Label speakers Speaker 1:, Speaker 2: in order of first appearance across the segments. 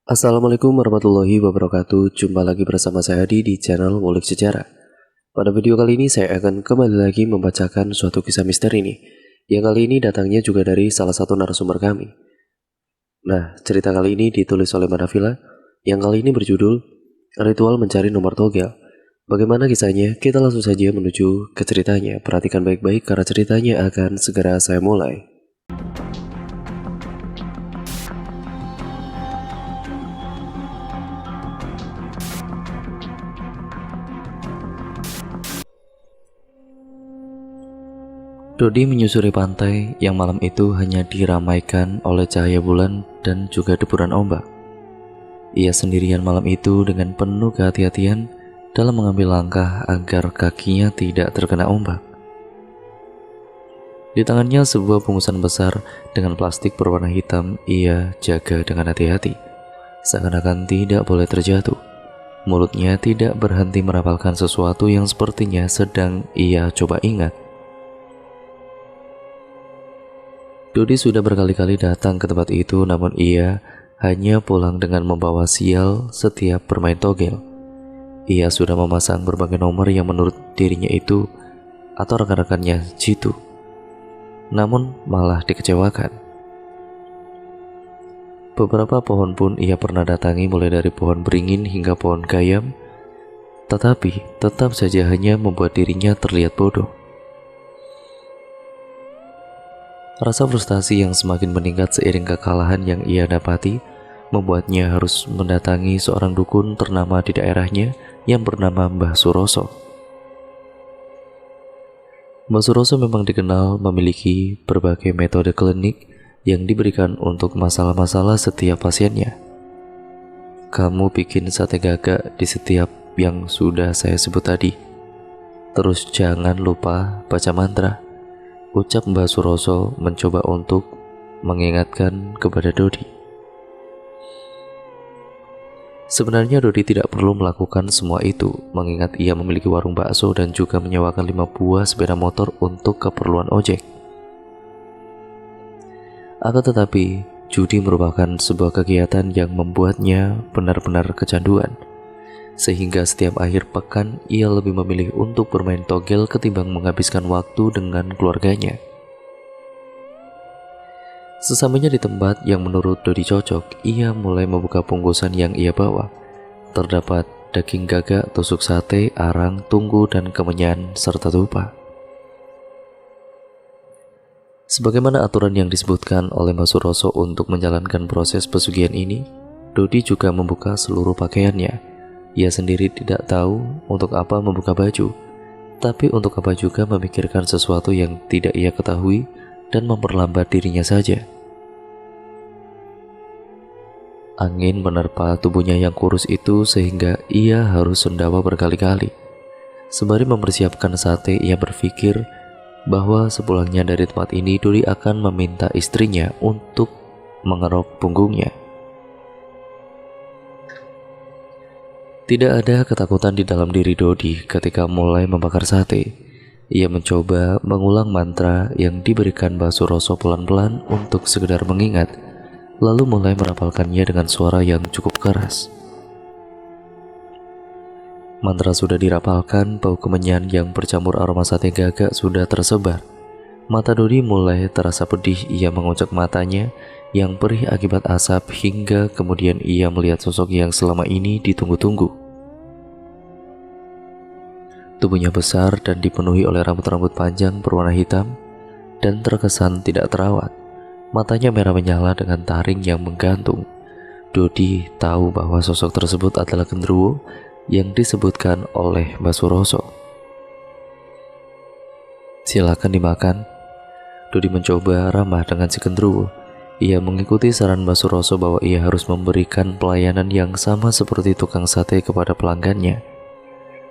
Speaker 1: Assalamualaikum warahmatullahi wabarakatuh. Jumpa lagi bersama saya di channel Ngulik Sejarah. Pada video kali ini saya akan kembali lagi membacakan suatu kisah misteri nih. Yang kali ini datangnya juga dari salah satu narasumber kami. Nah, cerita kali ini ditulis oleh Manavila, yang kali ini berjudul Ritual Mencari Nomor Togel. Bagaimana kisahnya? Kita langsung saja menuju ke ceritanya. Perhatikan baik-baik karena ceritanya akan segera saya mulai. Dodi menyusuri pantai yang malam itu hanya diramaikan oleh cahaya bulan dan juga deburan ombak. Ia sendirian malam itu dengan penuh kehati-hatian dalam mengambil langkah agar kakinya tidak terkena ombak. Di tangannya sebuah bungkusan besar dengan plastik berwarna hitam ia jaga dengan hati-hati, seakan-akan tidak boleh terjatuh. Mulutnya tidak berhenti merapalkan sesuatu yang sepertinya sedang ia coba ingat. Dodi sudah berkali-kali datang ke tempat itu, namun ia hanya pulang dengan membawa sial setiap bermain togel. Ia sudah memasang berbagai nomor yang menurut dirinya itu atau rekan-rekannya jitu, namun malah dikecewakan. Beberapa pohon pun ia pernah datangi, mulai dari pohon beringin hingga pohon gayam, tetapi tetap saja hanya membuat dirinya terlihat bodoh. Rasa frustasi yang semakin meningkat seiring kekalahan yang ia dapati membuatnya harus mendatangi seorang dukun ternama di daerahnya yang bernama Mbah Suroso. Mbah Suroso memang dikenal memiliki berbagai metode klinik yang diberikan untuk masalah-masalah setiap pasiennya. Kamu bikin sate gagak di setiap yang sudah saya sebut tadi. Terus jangan lupa baca mantra, ucap Mbah Suroso mencoba untuk mengingatkan kepada Dodi. Sebenarnya Dodi tidak perlu melakukan semua itu, mengingat ia memiliki warung bakso dan juga menyewakan 5 buah sepeda motor untuk keperluan ojek. Akan tetapi, judi merupakan sebuah kegiatan yang membuatnya benar-benar kecanduan. Sehingga setiap akhir pekan ia lebih memilih untuk bermain togel ketimbang menghabiskan waktu dengan keluarganya. Sesampainya di tempat yang menurut Dodi cocok, ia mulai membuka bungkusan yang ia bawa. Terdapat daging gagak, tusuk sate, arang, tunggu, dan kemenyan, serta tupa. Sebagaimana aturan yang disebutkan oleh Mbah Suroso untuk menjalankan proses pesugihan ini, Dodi juga membuka seluruh pakaiannya. Ia sendiri tidak tahu untuk apa membuka baju, tapi untuk apa juga memikirkan sesuatu yang tidak ia ketahui dan memperlambat dirinya saja. Angin menerpa tubuhnya yang kurus itu sehingga ia harus sendawa berkali-kali. Sembari mempersiapkan sate, ia berpikir bahwa sepulangnya dari tempat ini Dodi akan meminta istrinya untuk mengerok punggungnya. Tidak ada ketakutan di dalam diri Dodi ketika mulai membakar sate. Ia mencoba mengulang mantra yang diberikan Mbah Suroso pelan-pelan untuk sekedar mengingat, lalu mulai merapalkannya dengan suara yang cukup keras. Mantra sudah dirapalkan, bau kemenyan yang bercampur aroma sate gagak sudah tersebar. Mata Dodi mulai terasa pedih, ia mengucek matanya yang perih akibat asap hingga kemudian ia melihat sosok yang selama ini ditunggu-tunggu. Tubuhnya besar dan dipenuhi oleh rambut-rambut panjang berwarna hitam dan terkesan tidak terawat. Matanya merah menyala dengan taring yang menggantung. Dodi tahu bahwa sosok tersebut adalah genderuwo yang disebutkan oleh Mbah Suroso. Silakan dimakan. Dodi mencoba ramah dengan si genderuwo. Ia mengikuti saran Mbah Suroso bahwa ia harus memberikan pelayanan yang sama seperti tukang sate kepada pelanggannya.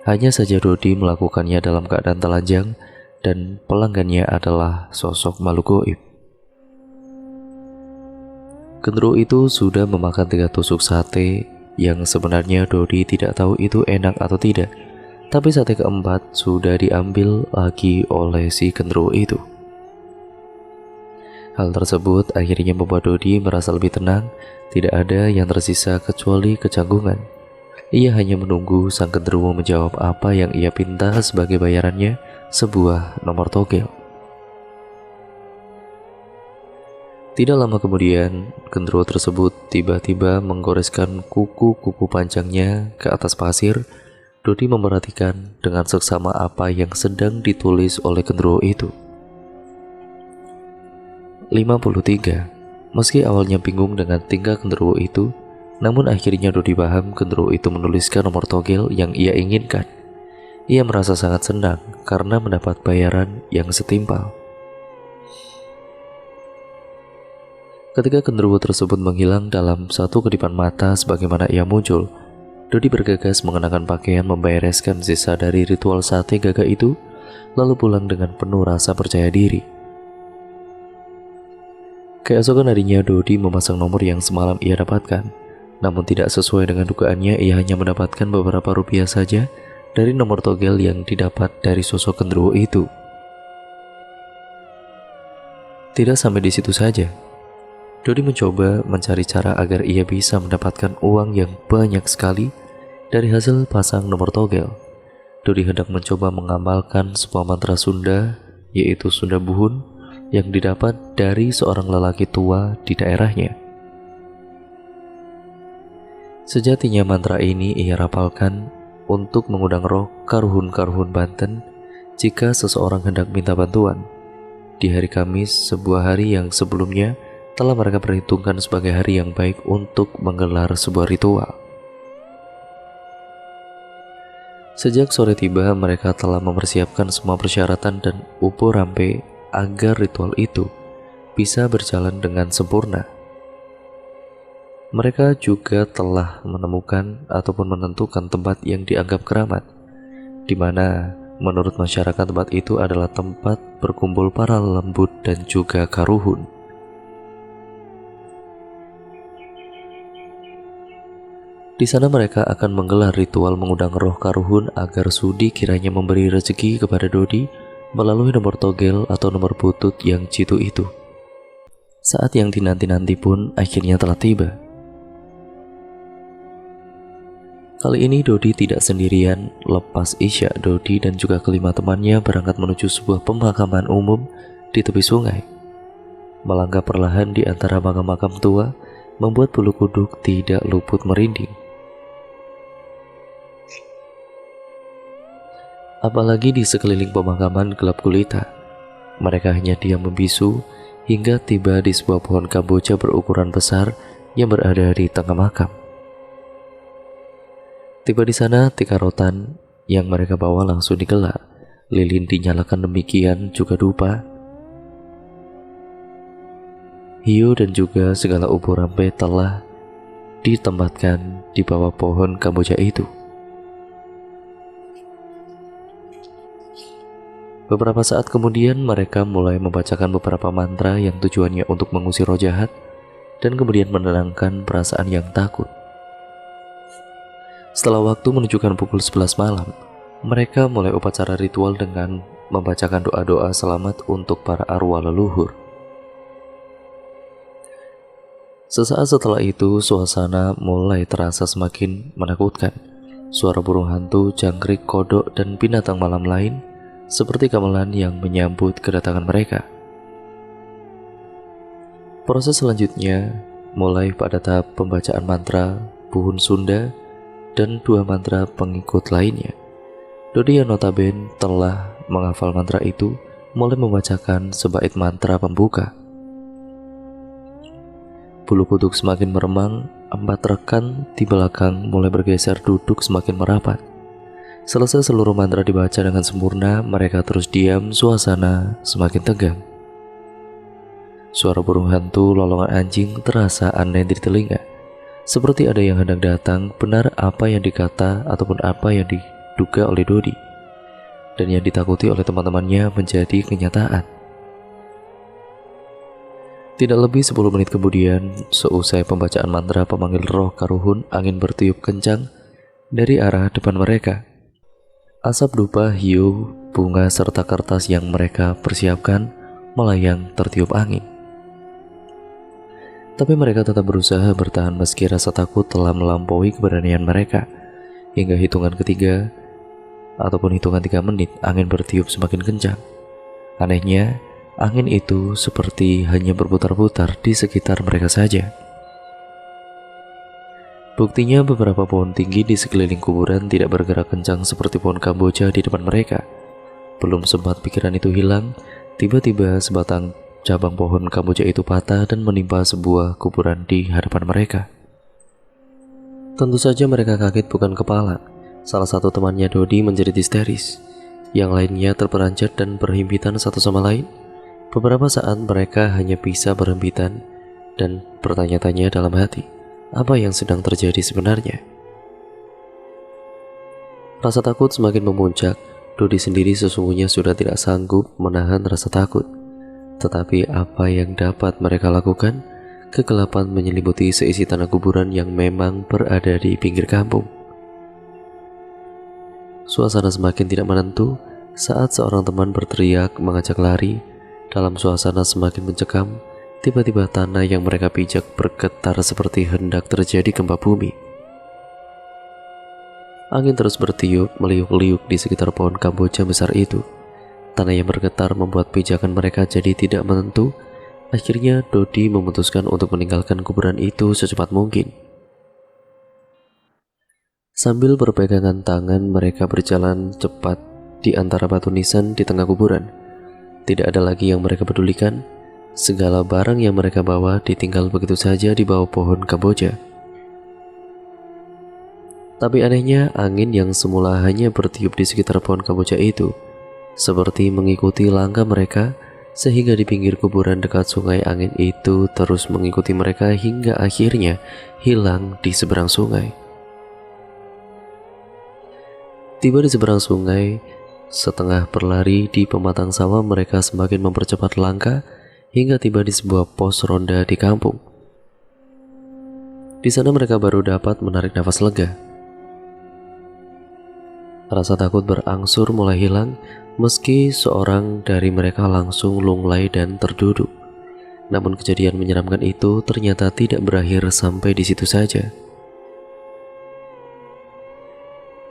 Speaker 1: Hanya saja Dodi melakukannya dalam keadaan telanjang dan pelanggannya adalah sosok makhluk gaib. Genderuwo itu sudah memakan 3 tusuk sate yang sebenarnya Dodi tidak tahu itu enak atau tidak. Tapi sate keempat sudah diambil lagi oleh si genderuwo itu. Hal tersebut akhirnya membuat Dodi merasa lebih tenang, tidak ada yang tersisa kecuali kecanggungan. Ia hanya menunggu sang genderuwo menjawab apa yang ia pinta sebagai bayarannya, sebuah nomor togel. Tidak lama kemudian, genderuwo tersebut tiba-tiba menggoreskan kuku-kuku panjangnya ke atas pasir. Dodi memperhatikan dengan seksama apa yang sedang ditulis oleh genderuwo itu. 53. Meski awalnya bingung dengan tingkah genderuwo itu, namun akhirnya Dodi paham genderuwo itu menuliskan nomor togel yang ia inginkan. Ia merasa sangat senang karena mendapat bayaran yang setimpal. Ketika genderuwo tersebut menghilang dalam satu kedipan mata sebagaimana ia muncul, Dodi bergegas mengenakan pakaian membereskan sisa dari ritual sate gagak itu, lalu pulang dengan penuh rasa percaya diri. Keesokan harinya Dodi memasang nomor yang semalam ia dapatkan, namun tidak sesuai dengan dugaannya. Ia hanya mendapatkan beberapa rupiah saja dari nomor togel yang didapat dari sosok genderuwo itu. Tidak sampai di situ saja, Dodi mencoba mencari cara agar ia bisa mendapatkan uang yang banyak sekali dari hasil pasang nomor togel. Dodi hendak mencoba mengamalkan sebuah mantra Sunda, yaitu Sunda Buhun, yang didapat dari seorang lelaki tua di daerahnya. Sejatinya mantra ini ia rapalkan untuk mengundang roh karuhun-karuhun Banten jika seseorang hendak minta bantuan. Di hari Kamis, sebuah hari yang sebelumnya telah mereka perhitungkan sebagai hari yang baik untuk menggelar sebuah ritual. Sejak sore tiba, mereka telah mempersiapkan semua persyaratan dan upo rampe agar ritual itu bisa berjalan dengan sempurna. Mereka juga telah menemukan ataupun menentukan tempat yang dianggap keramat, di mana menurut masyarakat tempat itu adalah tempat berkumpul para lembut dan juga karuhun. Di sana mereka akan menggelar ritual mengundang roh karuhun agar sudi kiranya memberi rezeki kepada Dodi melalui nomor togel atau nomor butut yang jitu itu. Saat yang dinanti-nanti pun akhirnya telah tiba. Kali ini Dodi tidak sendirian. Lepas isya, Dodi dan juga kelima temannya berangkat menuju sebuah pemakaman umum di tepi sungai. Melangkah perlahan di antara makam-makam tua membuat bulu kuduk tidak luput merinding. Apalagi di sekeliling pemakaman gelap gulita, mereka hanya diam membisu hingga tiba di sebuah pohon kamboja berukuran besar yang berada di tengah makam. Tiba di sana, tikar rotan yang mereka bawa langsung digelar. Lilin dinyalakan, demikian juga dupa, hiu dan juga segala ubo rampe telah ditempatkan di bawah pohon kamboja itu. Beberapa saat kemudian mereka mulai membacakan beberapa mantra yang tujuannya untuk mengusir roh jahat dan kemudian menenangkan perasaan yang takut. Setelah waktu menunjukkan pukul 11 malam, mereka mulai upacara ritual dengan membacakan doa-doa selamat untuk para arwah leluhur. Sesaat setelah itu, suasana mulai terasa semakin menakutkan. Suara burung hantu, jangkrik, kodok, dan binatang malam lain seperti gamelan yang menyambut kedatangan mereka. Proses selanjutnya mulai pada tahap pembacaan mantra Buhun Sunda dan 2 mantra pengikut lainnya. Dodi yang notabene telah menghafal mantra itu mulai membacakan sebait mantra pembuka. Bulu kuduk semakin meremang, 4 rekan di belakang mulai bergeser duduk semakin merapat. Selesai seluruh mantra dibaca dengan sempurna, mereka terus diam, suasana semakin tegang. Suara burung hantu, lolongan anjing terasa aneh di telinga. Seperti ada yang hendak datang. Benar apa yang dikata ataupun apa yang diduga oleh Dodi dan yang ditakuti oleh teman-temannya menjadi kenyataan. Tidak lebih 10 menit kemudian, seusai pembacaan mantra pemanggil roh karuhun, angin bertiup kencang dari arah depan mereka. Asap dupa, hiu, bunga, serta kertas yang mereka persiapkan melayang tertiup angin. Tapi mereka tetap berusaha bertahan meski rasa takut telah melampaui keberanian mereka. Hingga hitungan ketiga, ataupun hitungan 3 menit, angin bertiup semakin kencang. Anehnya, angin itu seperti hanya berputar-putar di sekitar mereka saja. Buktinya beberapa pohon tinggi di sekeliling kuburan tidak bergerak kencang seperti pohon Kamboja di depan mereka. Belum sempat pikiran itu hilang, tiba-tiba sebatang cabang pohon Kamboja itu patah dan menimpa sebuah kuburan di hadapan mereka. Tentu saja mereka kaget bukan kepala. Salah satu temannya Dodi menjadi histeris. Yang lainnya terperanjat dan berhimpitan satu sama lain. Beberapa saat mereka hanya bisa berhimpitan dan bertanya-tanya dalam hati, apa yang sedang terjadi sebenarnya? Rasa takut semakin memuncak. Dodi sendiri sesungguhnya sudah tidak sanggup menahan rasa takut. Tetapi apa yang dapat mereka lakukan? Kegelapan menyelimuti seisi tanah kuburan yang memang berada di pinggir kampung. Suasana semakin tidak menentu saat seorang teman berteriak mengajak lari. Dalam suasana semakin mencekam, tiba-tiba tanah yang mereka pijak bergetar seperti hendak terjadi gempa bumi. Angin terus bertiup meliuk-liuk di sekitar pohon Kamboja besar itu. Tanah yang bergetar membuat pijakan mereka jadi tidak menentu. Akhirnya Dodi memutuskan untuk meninggalkan kuburan itu secepat mungkin. Sambil berpegangan tangan, mereka berjalan cepat di antara batu nisan di tengah kuburan. Tidak ada lagi yang mereka pedulikan. Segala barang yang mereka bawa ditinggal begitu saja di bawah pohon Kamboja. Tapi anehnya, angin yang semula hanya bertiup di sekitar pohon Kamboja itu seperti mengikuti langkah mereka, sehingga di pinggir kuburan dekat sungai angin itu terus mengikuti mereka hingga akhirnya hilang di seberang sungai. Tiba di seberang sungai, setengah berlari di pematang sawah, mereka semakin mempercepat langkah hingga tiba di sebuah pos ronda di kampung. Di sana mereka baru dapat menarik nafas lega. Rasa takut berangsur mulai hilang, meski seorang dari mereka langsung lunglai dan terduduk. Namun kejadian menyeramkan itu ternyata tidak berakhir sampai di situ saja.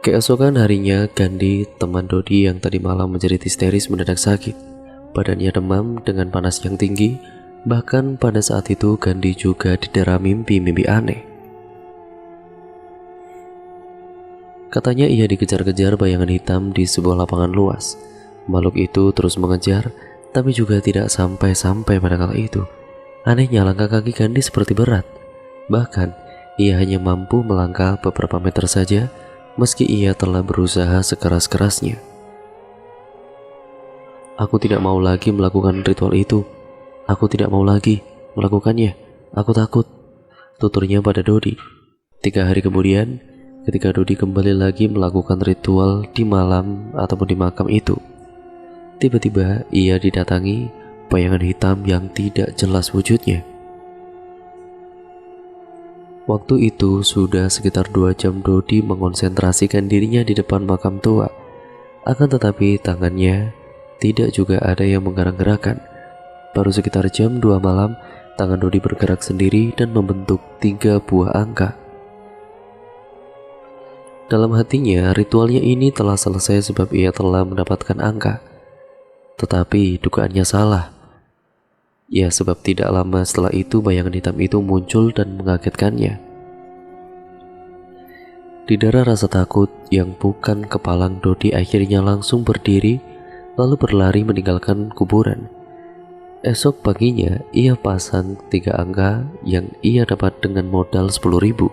Speaker 1: Keesokan harinya, Gandhi, teman Dodi yang tadi malam menjerit histeris, mendadak sakit. Badannya demam dengan panas yang tinggi. Bahkan pada saat itu Gandhi juga didera mimpi-mimpi aneh. Katanya ia dikejar-kejar bayangan hitam di sebuah lapangan luas. Makhluk itu terus mengejar, tapi juga tidak sampai-sampai pada kala itu. Anehnya langkah kaki Gandhi seperti berat. Bahkan ia hanya mampu melangkah beberapa meter saja, meski ia telah berusaha sekeras-kerasnya. Aku tidak mau lagi melakukan ritual itu. Aku tidak mau lagi melakukannya. Aku takut, tuturnya pada Dodi. 3 hari kemudian, ketika Dodi kembali lagi melakukan ritual di malam ataupun di makam itu, tiba-tiba ia didatangi bayangan hitam yang tidak jelas wujudnya. Waktu itu sudah sekitar 2 jam Dodi mengonsentrasikan dirinya di depan makam tua. Akan tetapi tangannya tidak juga ada yang menggerak-gerakan. Baru sekitar jam 2 malam, tangan Dodi bergerak sendiri dan membentuk 3 buah angka. Dalam hatinya, ritualnya ini telah selesai sebab ia telah mendapatkan angka. Tetapi dugaannya salah. Ya, sebab tidak lama setelah itu bayangan hitam itu muncul dan mengagetkannya. Didera rasa takut yang bukan kepalang, Dodi akhirnya langsung berdiri lalu berlari meninggalkan kuburan. Esok paginya ia pasang 3 angka yang ia dapat dengan modal 10.000.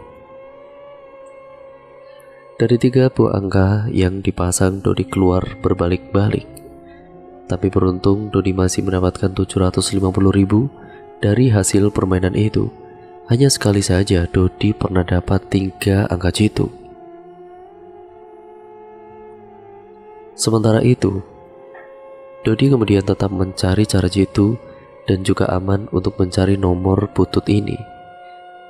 Speaker 1: Dari 3 buah angka yang dipasang, Dodi keluar berbalik-balik. Tapi beruntung Dodi masih mendapatkan 750.000 dari hasil permainan itu. Hanya sekali saja Dodi pernah dapat 3 angka jitu. Sementara itu, Dodi kemudian tetap mencari cara jitu dan juga aman untuk mencari nomor butut ini.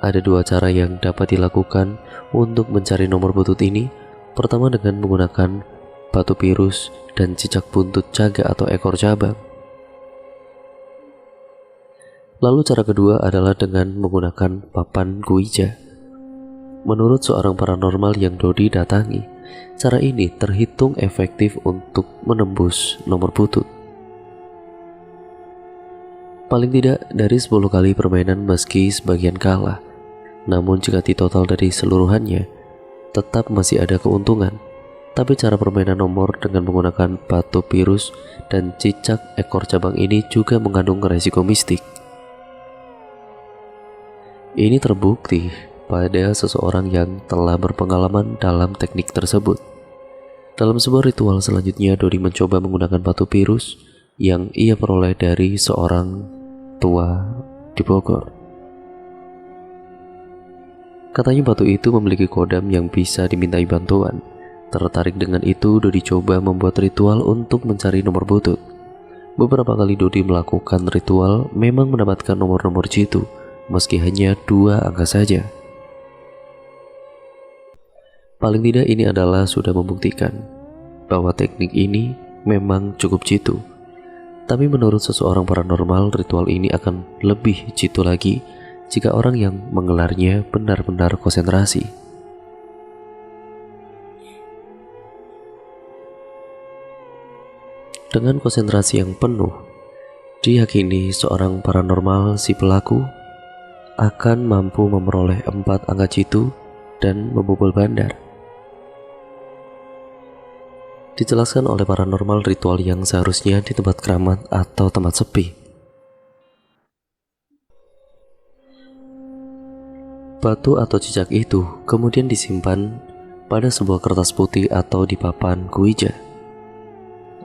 Speaker 1: Ada 2 cara yang dapat dilakukan untuk mencari nomor butut ini. Pertama dengan menggunakan batu pirus dan cicak buntut jaga atau ekor cabang. Lalu cara kedua adalah dengan menggunakan papan Ouija. Menurut seorang paranormal yang Dodi datangi, cara ini terhitung efektif untuk menembus nomor butut. Paling tidak dari 10 kali permainan meski sebagian kalah, namun jika ditotal dari seluruhannya, tetap masih ada keuntungan. Tapi cara permainan nomor dengan menggunakan batu virus dan cicak ekor cabang ini juga mengandung resiko mistik. Ini terbukti pada seseorang yang telah berpengalaman dalam teknik tersebut. Dalam sebuah ritual selanjutnya, Dodi mencoba menggunakan batu virus yang ia peroleh dari seorang tua di Bogor. Katanya batu itu memiliki kodam yang bisa dimintai bantuan. Tertarik dengan itu, Dodi coba membuat ritual untuk mencari nomor butut. Beberapa kali Dodi melakukan ritual memang mendapatkan nomor-nomor jitu, meski hanya 2 angka saja. Paling tidak ini adalah sudah membuktikan bahwa teknik ini memang cukup jitu. Tapi menurut seseorang paranormal, ritual ini akan lebih jitu lagi jika orang yang menggelarnya benar-benar konsentrasi. Dengan konsentrasi yang penuh, diyakini seorang paranormal si pelaku akan mampu memperoleh 4 angka jitu dan membobol bandar. Dijelaskan oleh paranormal ritual yang seharusnya di tempat keramat atau tempat sepi. Batu atau cicak itu kemudian disimpan pada sebuah kertas putih atau di papan Ouija.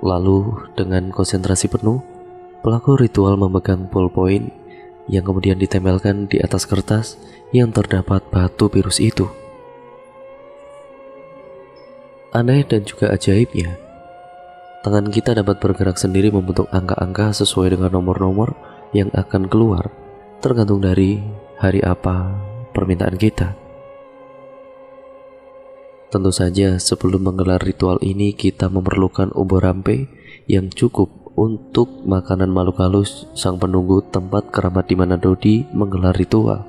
Speaker 1: Lalu dengan konsentrasi penuh, pelaku ritual memegang ballpoint yang kemudian ditempelkan di atas kertas yang terdapat batu virus itu. Aneh dan juga ajaibnya, tangan kita dapat bergerak sendiri membentuk angka-angka sesuai dengan nomor-nomor yang akan keluar, tergantung dari hari apa permintaan kita. Tentu saja sebelum menggelar ritual ini kita memerlukan umbo rampe yang cukup untuk makanan makhluk halus sang penunggu tempat keramat di mana Dodi menggelar ritual.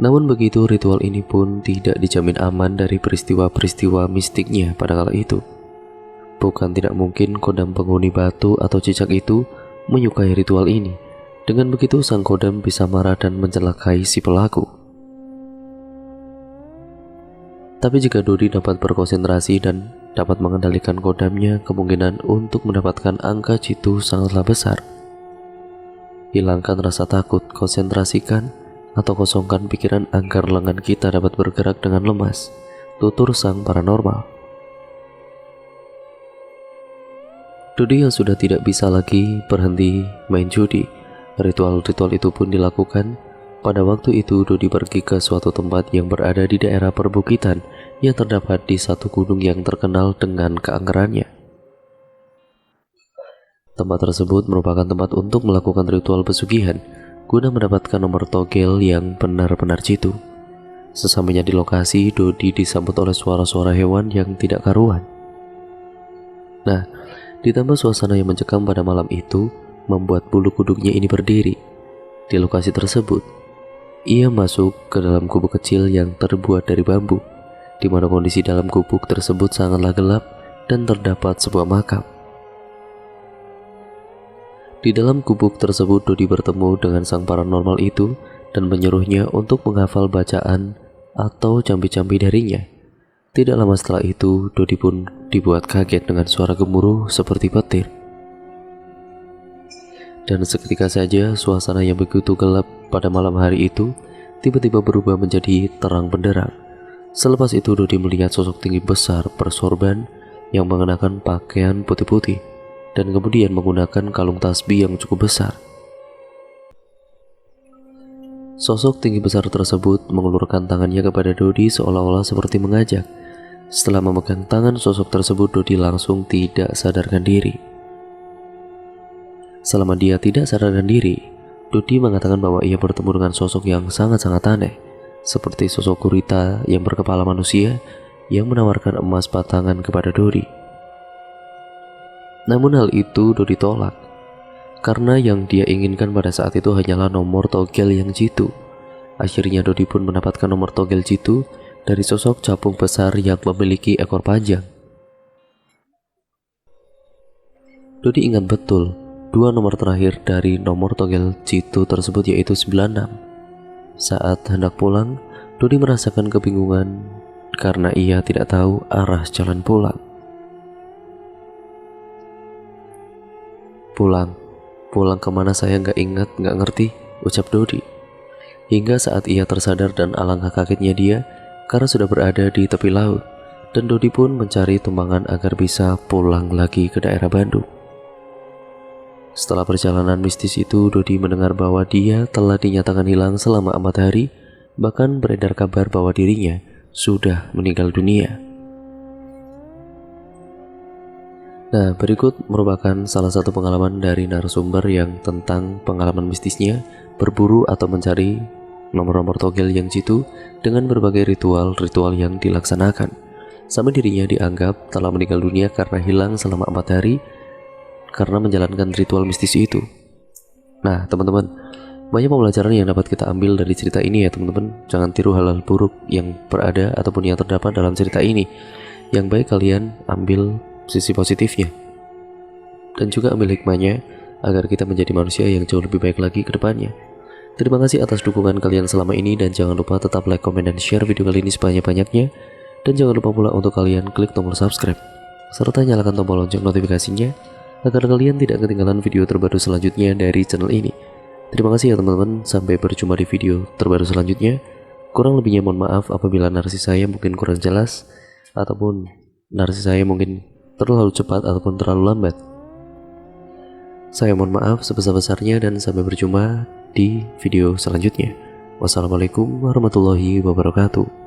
Speaker 1: Namun begitu, ritual ini pun tidak dijamin aman dari peristiwa-peristiwa mistiknya pada kala itu. Bukan tidak mungkin kodam penghuni batu atau cicak itu menyukai ritual ini. Dengan begitu sang kodam bisa marah dan mencelakai si pelaku. Tapi jika Dodi dapat berkonsentrasi dan dapat mengendalikan kodamnya, kemungkinan untuk mendapatkan angka jitu sangatlah besar. Hilangkan rasa takut, konsentrasikan atau kosongkan pikiran agar lengan kita dapat bergerak dengan lemas, tutur sang paranormal. Dodi yang sudah tidak bisa lagi berhenti main judi, ritual-ritual itu pun dilakukan. Pada waktu itu Dodi pergi ke suatu tempat yang berada di daerah perbukitan yang terdapat di satu gunung yang terkenal dengan keangkerannya. Tempat tersebut merupakan tempat untuk melakukan ritual pesugihan guna mendapatkan nomor togel yang benar-benar jitu. Sesampainya di lokasi, Dodi disambut oleh suara-suara hewan yang tidak karuan. Nah, ditambah suasana yang mencekam pada malam itu membuat bulu kuduknya ini berdiri. Di lokasi tersebut, ia masuk ke dalam gubuk kecil yang terbuat dari bambu, di mana kondisi dalam gubuk tersebut sangatlah gelap dan terdapat sebuah makam. Di dalam gubuk tersebut, Dodi bertemu dengan sang paranormal itu dan menyuruhnya untuk menghafal bacaan atau campi-campi darinya. Tidak lama setelah itu, Dodi pun dibuat kaget dengan suara gemuruh seperti petir. Dan seketika saja suasana yang begitu gelap pada malam hari itu tiba-tiba berubah menjadi terang benderang. Selepas itu Dodi melihat sosok tinggi besar bersorban yang mengenakan pakaian putih-putih dan kemudian menggunakan kalung tasbih yang cukup besar. Sosok tinggi besar tersebut mengulurkan tangannya kepada Dodi seolah-olah seperti mengajak. Setelah memegang tangan sosok tersebut, Dodi langsung tidak sadarkan diri. Selama dia tidak sadarkan diri, Dodi mengatakan bahwa ia bertemu dengan sosok yang sangat-sangat aneh, seperti sosok gurita yang berkepala manusia yang menawarkan emas batangan kepada Dodi. Namun hal itu Dodi tolak. karena yang dia inginkan pada saat itu hanyalah nomor togel yang jitu. Akhirnya Dodi pun mendapatkan nomor togel jitu dari sosok capung besar yang memiliki ekor panjang. Dodi ingat betul dua nomor terakhir dari nomor togel jitu tersebut, yaitu 96. Saat hendak pulang, Dodi merasakan kebingungan karena ia tidak tahu arah jalan pulang. Pulang kemana saya nggak ingat, nggak ngerti, ucap Dodi. Hingga saat ia tersadar dan alangkah kagetnya dia karena sudah berada di tepi laut, dan Dodi pun mencari tumpangan agar bisa pulang lagi ke daerah Bandung. Setelah perjalanan mistis itu, Dodi mendengar bahwa dia telah dinyatakan hilang selama 4 hari, bahkan beredar kabar bahwa dirinya sudah meninggal dunia. Nah, berikut merupakan salah satu pengalaman dari narasumber yang tentang pengalaman mistisnya berburu atau mencari nomor-nomor togel yang jitu dengan berbagai ritual-ritual yang dilaksanakan. Sampai dirinya dianggap telah meninggal dunia karena hilang selama 4 hari karena menjalankan ritual mistis itu. Nah, teman-teman, banyak pembelajaran yang dapat kita ambil dari cerita ini ya teman-teman. Jangan tiru hal-hal buruk yang berada ataupun yang terdapat dalam cerita ini. Yang baik kalian ambil sisi positifnya dan juga ambil hikmahnya agar kita menjadi manusia yang jauh lebih baik lagi ke depannya. Terima kasih atas dukungan kalian selama ini, dan jangan lupa tetap like, komen, dan share video kali ini sebanyak-banyaknya. Dan jangan lupa pula untuk kalian klik tombol subscribe serta nyalakan tombol lonceng notifikasinya agar kalian tidak ketinggalan video terbaru selanjutnya dari channel ini. Terima kasih ya teman-teman, sampai berjumpa di video terbaru selanjutnya. Kurang lebihnya mohon maaf apabila narasi saya mungkin kurang jelas ataupun narasi saya mungkin terlalu cepat ataupun terlalu lambat. Saya mohon maaf sebesar-besarnya dan sampai berjumpa di video selanjutnya. Wassalamualaikum warahmatullahi wabarakatuh.